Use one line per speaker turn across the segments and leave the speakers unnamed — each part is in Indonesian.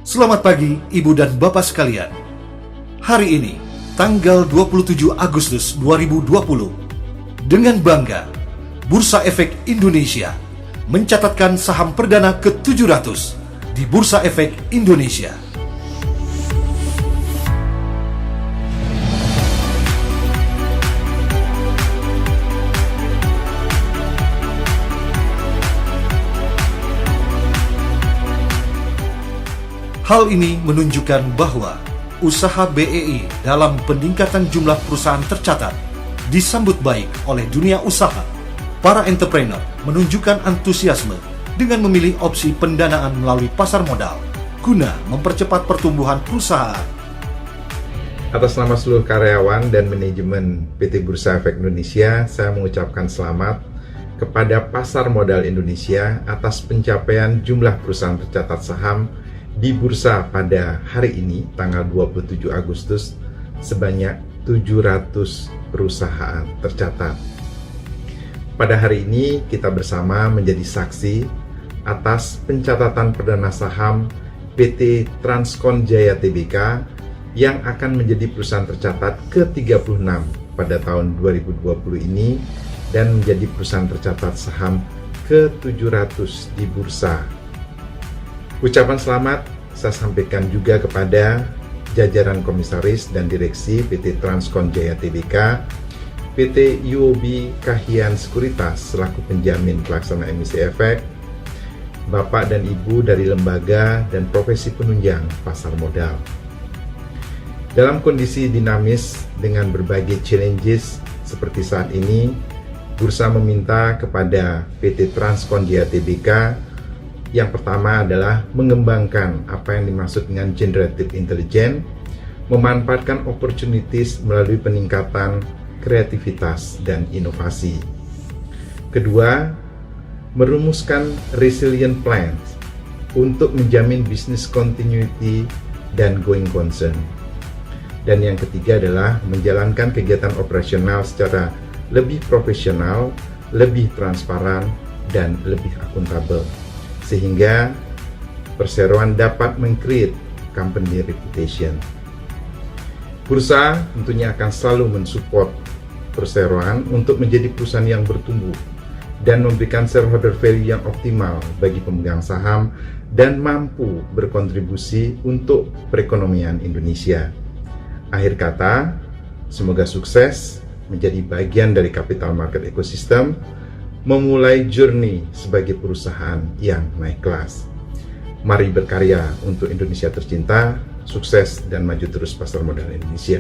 Selamat pagi Ibu dan Bapak sekalian. Hari ini, tanggal 27 Agustus 2020, dengan bangga, Bursa Efek Indonesia mencatatkan saham perdana ke-700 di Bursa Efek Indonesia. Hal ini menunjukkan bahwa usaha BEI dalam peningkatan jumlah perusahaan tercatat disambut baik oleh dunia usaha. Para entrepreneur menunjukkan antusiasme dengan memilih opsi pendanaan melalui pasar modal guna mempercepat pertumbuhan perusahaan.
Atas nama seluruh karyawan dan manajemen PT Bursa Efek Indonesia, saya mengucapkan selamat kepada pasar modal Indonesia atas pencapaian jumlah perusahaan tercatat saham di bursa pada hari ini, tanggal 27 Agustus, sebanyak 700 perusahaan tercatat. Pada hari ini, kita bersama menjadi saksi atas pencatatan perdana saham PT Transkon Jaya Tbk yang akan menjadi perusahaan tercatat ke-36 pada tahun 2020 ini dan menjadi perusahaan tercatat saham ke-700 di bursa. Ucapan selamat saya sampaikan juga kepada jajaran komisaris dan direksi PT Transkon Jaya Tbk, PT UOB Kahiyang Sekuritas selaku penjamin pelaksana emisi efek, Bapak dan Ibu dari lembaga dan profesi penunjang pasar modal. Dalam kondisi dinamis dengan berbagai challenges seperti saat ini, Bursa meminta kepada PT Transkon Jaya Tbk yang pertama adalah mengembangkan apa yang dimaksud dengan generative intelligence, memanfaatkan opportunities melalui peningkatan kreativitas dan inovasi. Kedua, merumuskan resilient plans untuk menjamin business continuity dan going concern. Dan yang ketiga adalah menjalankan kegiatan operasional secara lebih profesional, lebih transparan, dan lebih akuntabel, sehingga perseroan dapat meng-create company reputation. Bursa tentunya akan selalu mensupport perseroan untuk menjadi perusahaan yang bertumbuh dan memberikan shareholder value yang optimal bagi pemegang saham dan mampu berkontribusi untuk perekonomian Indonesia. Akhir kata, semoga sukses menjadi bagian dari capital market ecosystem, memulai journey sebagai perusahaan yang naik kelas. Mari berkarya untuk Indonesia tercinta, sukses dan maju terus pasar modal Indonesia.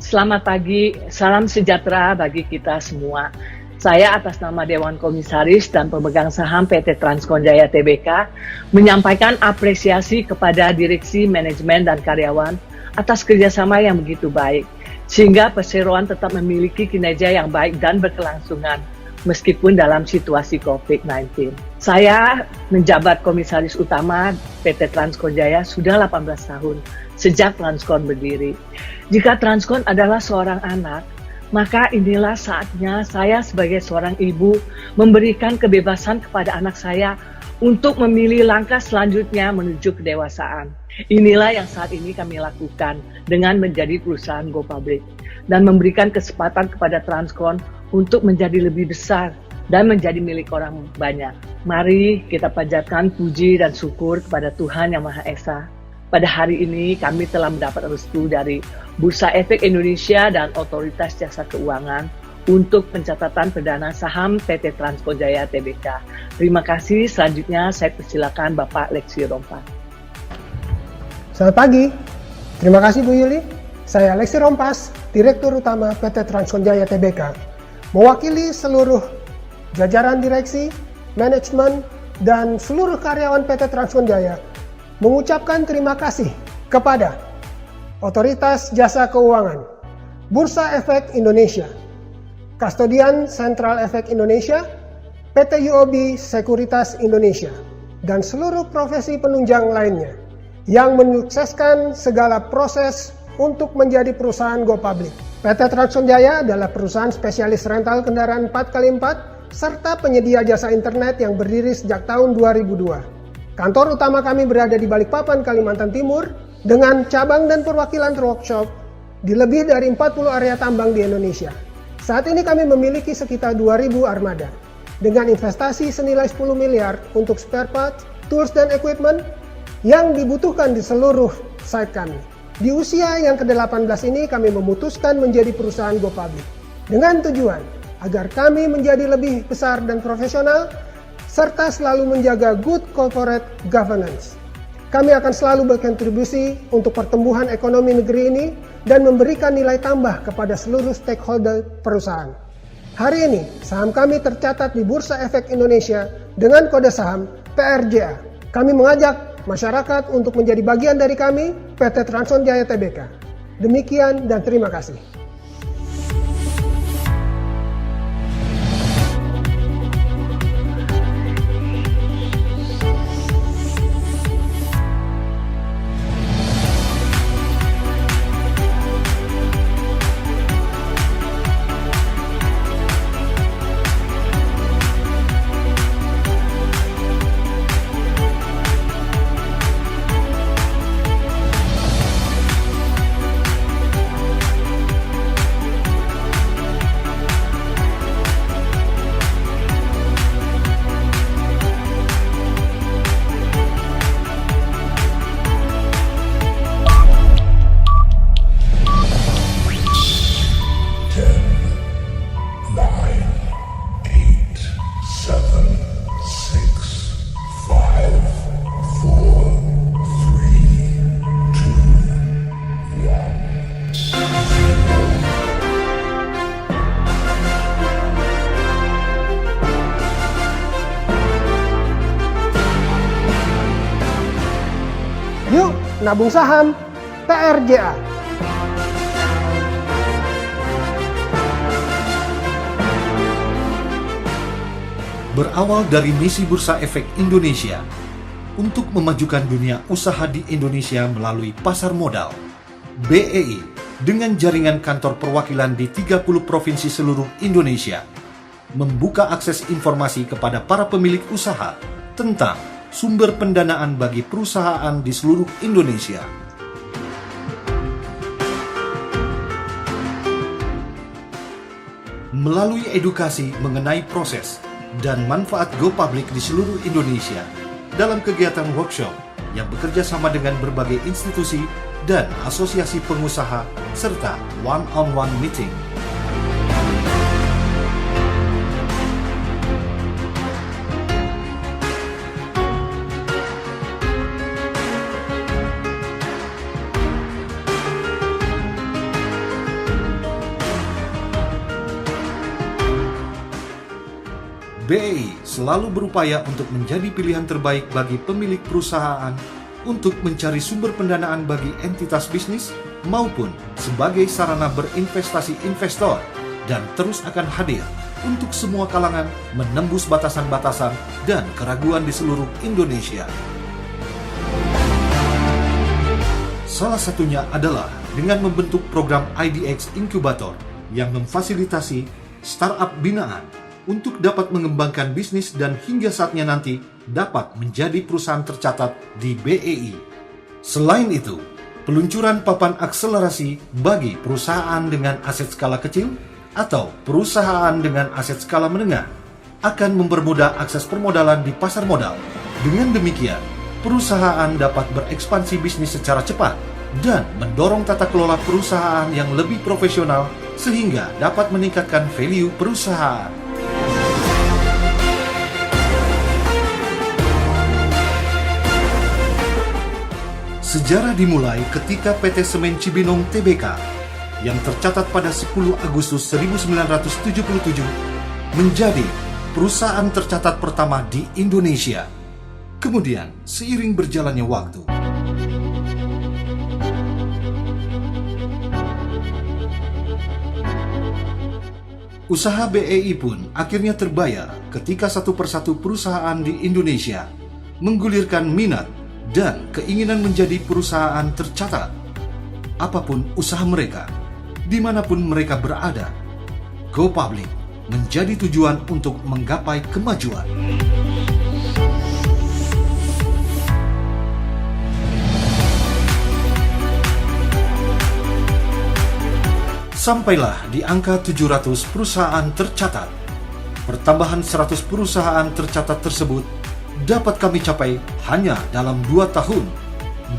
Selamat pagi, salam sejahtera bagi kita semua. Saya atas nama Dewan Komisaris dan pemegang saham PT Transkon Jaya Tbk menyampaikan apresiasi kepada direksi, manajemen, dan karyawan atas kerjasama yang begitu baik, sehingga perseroan tetap memiliki kinerja yang baik dan berkelangsungan meskipun dalam situasi COVID-19. Saya menjabat komisaris utama PT Transkon Jaya sudah 18 tahun sejak Transkon berdiri. Jika Transkon adalah seorang anak, maka inilah saatnya saya sebagai seorang ibu memberikan kebebasan kepada anak saya untuk memilih langkah selanjutnya menuju kedewasaan. Inilah yang saat ini kami lakukan dengan menjadi perusahaan Go Public dan memberikan kesempatan kepada Transkon untuk menjadi lebih besar dan menjadi milik orang banyak. Mari kita panjatkan puji dan syukur kepada Tuhan Yang Maha Esa. Pada hari ini kami telah mendapat restu dari Bursa Efek Indonesia dan Otoritas Jasa Keuangan untuk pencatatan perdana saham PT Transkon Jaya Tbk. Terima kasih. Selanjutnya saya persilakan Bapak Lexi Rompas.
Selamat pagi. Terima kasih Bu Yuli. Saya Lexi Rompas, Direktur Utama PT Transkon Jaya Tbk. Mewakili seluruh jajaran direksi, manajemen, dan seluruh karyawan PT Transkon Jaya mengucapkan terima kasih kepada Otoritas Jasa Keuangan, Bursa Efek Indonesia, Kastodian Sentral Efek Indonesia, PT UOB Sekuritas Indonesia, dan seluruh profesi penunjang lainnya yang menyukseskan segala proses untuk menjadi perusahaan go public. PT Transkonjaya adalah perusahaan spesialis rental kendaraan 4x4 serta penyedia jasa internet yang berdiri sejak tahun 2002. Kantor utama kami berada di Balikpapan, Kalimantan Timur dengan cabang dan perwakilan workshop di lebih dari 40 area tambang di Indonesia. Saat ini kami memiliki sekitar 2.000 armada dengan investasi senilai 10 miliar untuk spare parts, tools dan equipment yang dibutuhkan di seluruh site kami. Di usia yang ke-18 ini kami memutuskan menjadi perusahaan go public dengan tujuan agar kami menjadi lebih besar dan profesional serta selalu menjaga good corporate governance. Kami akan selalu berkontribusi untuk pertumbuhan ekonomi negeri ini dan memberikan nilai tambah kepada seluruh stakeholder perusahaan. Hari ini, saham kami tercatat di Bursa Efek Indonesia dengan kode saham PRJA. Kami mengajak masyarakat untuk menjadi bagian dari kami, PT Transkonjaya Tbk. Demikian dan terima kasih. Yuk, nabung saham PRJA.
Berawal dari misi Bursa Efek Indonesia untuk memajukan dunia usaha di Indonesia melalui pasar modal, BEI dengan jaringan kantor perwakilan di 30 provinsi seluruh Indonesia membuka akses informasi kepada para pemilik usaha tentang sumber pendanaan bagi perusahaan di seluruh Indonesia. Melalui edukasi mengenai proses dan manfaat go public di seluruh Indonesia dalam kegiatan workshop yang bekerja sama dengan berbagai institusi dan asosiasi pengusaha serta one-on-one meeting. BEI selalu berupaya untuk menjadi pilihan terbaik bagi pemilik perusahaan untuk mencari sumber pendanaan bagi entitas bisnis maupun sebagai sarana berinvestasi investor dan terus akan hadir untuk semua kalangan menembus batasan-batasan dan keraguan di seluruh Indonesia. Salah satunya adalah dengan membentuk program IDX Incubator yang memfasilitasi startup binaan untuk dapat mengembangkan bisnis dan hingga saatnya nanti dapat menjadi perusahaan tercatat di BEI. Selain itu, peluncuran papan akselerasi bagi perusahaan dengan aset skala kecil atau perusahaan dengan aset skala menengah akan mempermudah akses permodalan di pasar modal. Dengan demikian, perusahaan dapat berekspansi bisnis secara cepat dan mendorong tata kelola perusahaan yang lebih profesional sehingga dapat meningkatkan value perusahaan. Sejarah dimulai ketika PT Semen Cibinong Tbk yang tercatat pada 10 Agustus 1977 menjadi perusahaan tercatat pertama di Indonesia. Kemudian, seiring berjalannya waktu, usaha BEI pun akhirnya terbayar ketika satu persatu perusahaan di Indonesia menggulirkan minat dan keinginan menjadi perusahaan tercatat. apapun usaha mereka, dimanapun mereka berada. Go Public menjadi tujuan untuk menggapai kemajuan. Sampailah di angka 700 perusahaan tercatat. Pertambahan 100 perusahaan tercatat tersebut dapat kami capai hanya dalam 2 tahun.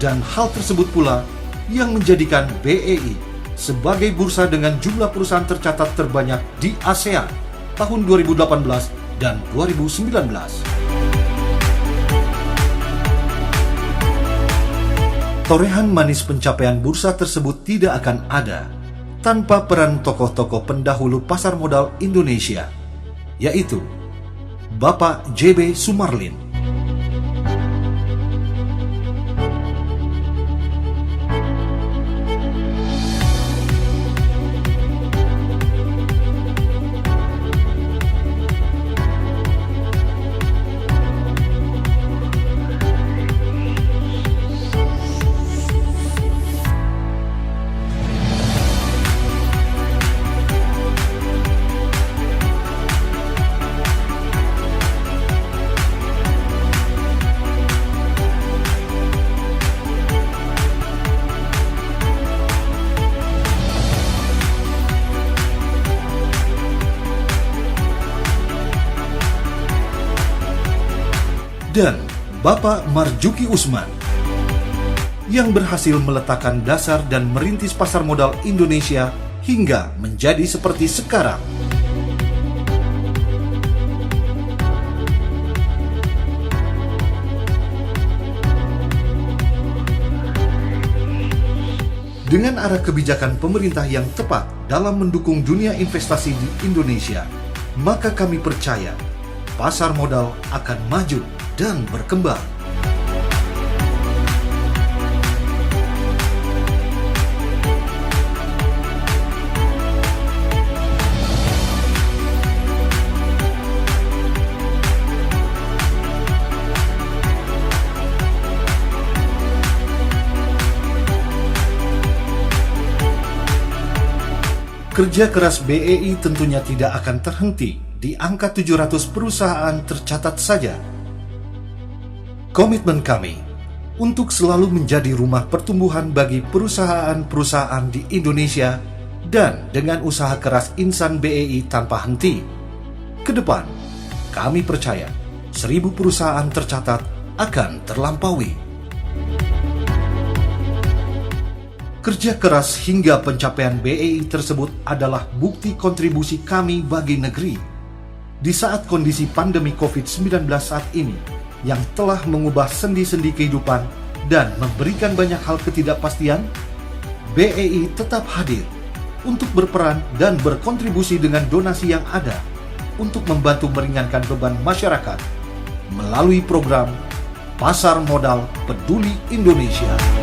Dan hal tersebut pula yang menjadikan BEI sebagai bursa dengan jumlah perusahaan tercatat terbanyak di ASEAN tahun 2018 dan 2019. Torehan manis pencapaian bursa tersebut tidak akan ada tanpa peran tokoh-tokoh pendahulu pasar modal Indonesia, yaitu Bapak JB Sumarlin, dan Bapak Marjuki Usman yang berhasil meletakkan dasar dan merintis pasar modal Indonesia hingga menjadi seperti sekarang. Dengan arah kebijakan pemerintah yang tepat dalam mendukung dunia investasi di Indonesia, maka kami percaya pasar modal akan maju dan berkembang. Kerja keras BEI tentunya tidak akan terhenti di angka 700 perusahaan tercatat saja. Komitmen kami untuk selalu menjadi rumah pertumbuhan bagi perusahaan-perusahaan di Indonesia dan dengan usaha keras insan BEI tanpa henti. Ke depan, kami percaya 1000 perusahaan tercatat akan terlampaui. Kerja keras hingga pencapaian BEI tersebut adalah bukti kontribusi kami bagi negeri. Di saat kondisi pandemi COVID-19 saat ini, yang telah mengubah sendi-sendi kehidupan dan memberikan banyak hal ketidakpastian, BEI tetap hadir untuk berperan dan berkontribusi dengan donasi yang ada untuk membantu meringankan beban masyarakat melalui program Pasar Modal Peduli Indonesia.